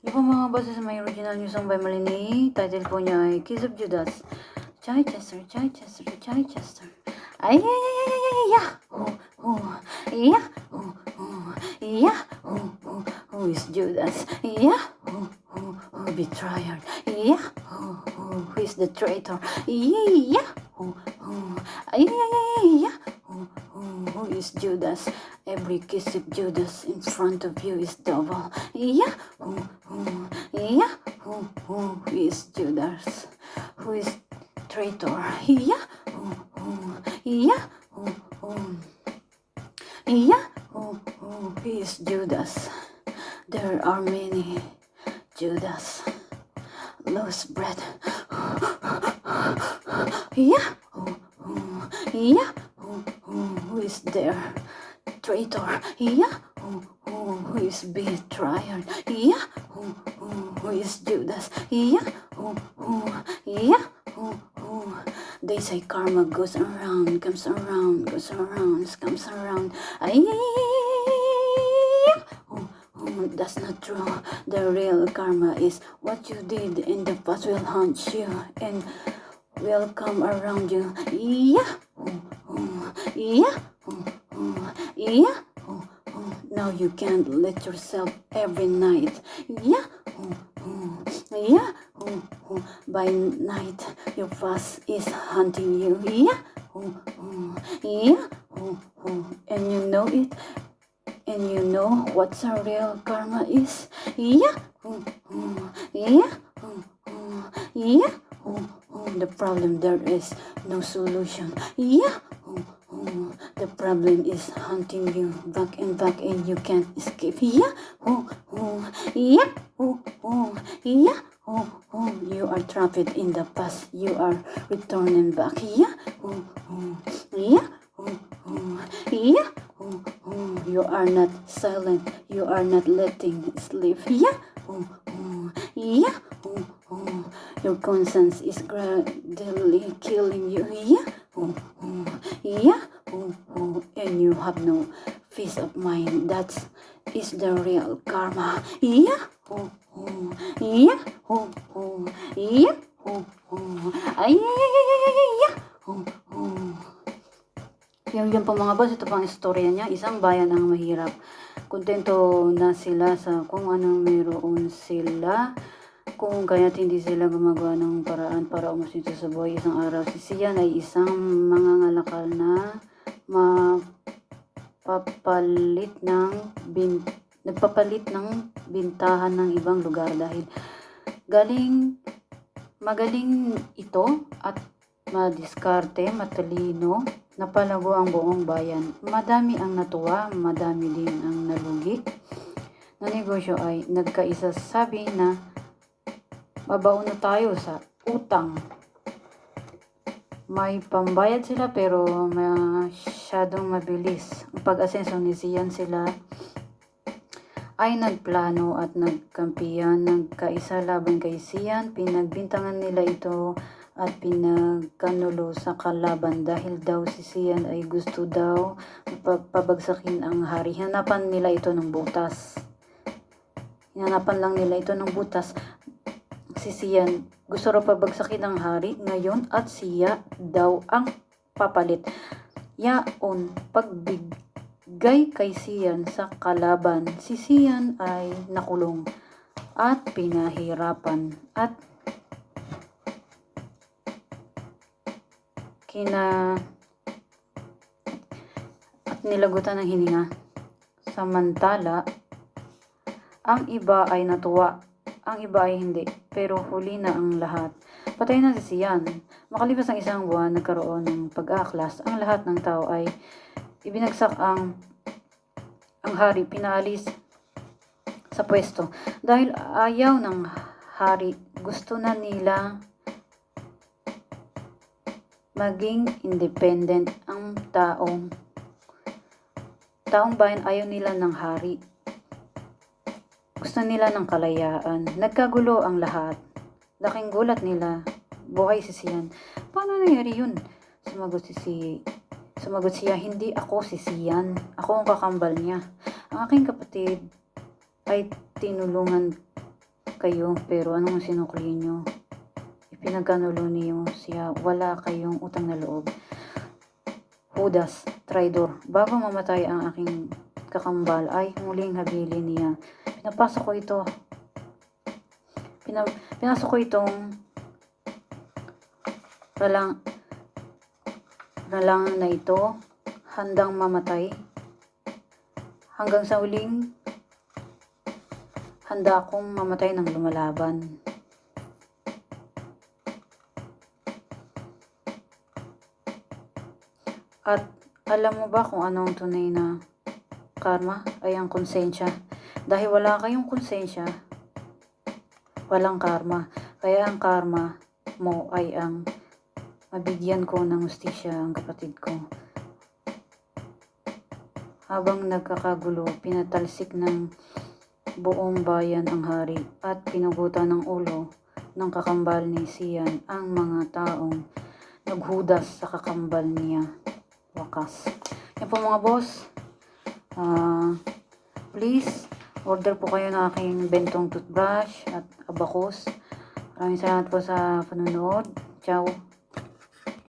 Yung po mga boses sa may original new song by Malini, title po niya ay Kiss of Judas. Chichester, Chichester, Chichester. Ay, ay, ay, ay, ay, ay, yeah. Yeah. Yeah. Who is Judas? Yeah. Who betrayer? Yeah. Who is the traitor? Yeah. Ay, ay, ay, ay, yeah. Who is Judas? Every kiss of Judas in front of you is double. Yeah. Yeah. Who is Judas? Who is traitor? Yeah. Yeah. Yeah. Who is Judas? There are many Judas. Lost bread. Yeah. Yeah. Who is there? Traitor. Yeah. Who is betrayer? Yeah. Who is Judas? Yeah. Yeah. They say karma goes around, comes around, goes around, comes around. Ay, that's not true. The real karma is what you did in the past will haunt you and will come around you. Yeah. Yeah. Yeah. Now you can't let yourself every night. Yeah. Yeah. By night, your past is hunting you. Yeah. Yeah. And you know it. And you know what's a real karma is. Yeah. Yeah. Yeah. The problem there is no solution. Yeah. The problem is hunting you back and you can't escape. Yeah. Yeah. Yeah. You are trapped in the past. You are returning back. Yeah. Yeah. Yeah. You are not silent. You are not letting sleep. Yeah. Yeah. Your conscience is gradually killing you. Yeah. Yeah. And you have no peace of mind. That is the real karma. Yeah. Yeah. Yeah. Ay, yeah. Yan po mga boss, ito pang istorya niya. Isang bayan ang mahirap. Kontento na sila sa kung anong meron sila. Kung kaya't hindi sila gumagawa ng paraan para umusito sa buhay. Isang araw, si Sian ay isang mangangalakal na nagpapalit ng bintahan ng ibang lugar dahil magaling ito at madiskarte, matalino, napalago ang buong bayan. Madami ang natuwa, madami din ang nalugi. Na negosyo ay nagkaisa sabi na mabaon na tayo sa utang. May pambayad sila pero masyadong mabilis. Ang pag-asenso ni Sian sila ay nagplano at nagkampiyan, nagkaisa laban kay Sian. Pinagbintangan nila ito at pinagkanulo sa kalaban dahil daw si Sian ay gusto daw pabagsakin ang hari. Hanapan nila ito ng butas. Hinanapan lang nila ito ng butas. Si Sian gusto raw pabagsakin ang hari ngayon at siya daw ang papalit. Yaon, pagbigay kay Sian sa kalaban, si Sian ay nakulong at pinahirapan at nilagutan ng hininga. Samantala, ang iba ay natuwa, ang iba ay hindi, pero huli na ang lahat. Patay na si Sian. Makalipas ang isang buwan, nagkaroon ng pag-aaklas. Ang lahat ng tao ay ibinagsak ang hari, pinaalis sa pwesto. Dahil ayaw ng hari, gusto na nila maging independent ang taong bayan. Ayaw nila ng hari. Gusto nila ng kalayaan. Nagkagulo ang lahat. Laking gulat nila. Buhay si Sian. Paano nangyari yun? Sumagot siya, hindi ako si Sian. Ako ang kakambal niya. Ang aking kapatid ay tinulungan kayo, pero anong sinukli nyo? Ipinagkanulo niyo siya, wala kayong utang na loob. Judas, traidor, bago mamatay ang aking kakambal ay muling habilin niya. Pinasok ko itong ralang na ito, handang mamatay. Hanggang sa huling, handa akong mamatay ng lumalaban. At alam mo ba kung anong tunay na karma? Ay ang konsensya. Dahil wala kayong konsensya, walang karma. Kaya ang karma mo ay ang mabigyan ko ng hustisya ang kapatid ko. Habang nagkakagulo, pinatalsik ng buong bayan ang hari at pinugutan ng ulo ng kakambal ni Sian ang mga taong naghudas sa kakambal niya. Wakas. Yan po mga boss. Please, order po kayo ng aking bentong toothbrush at abacus. Maraming salamat po sa panonood. Ciao.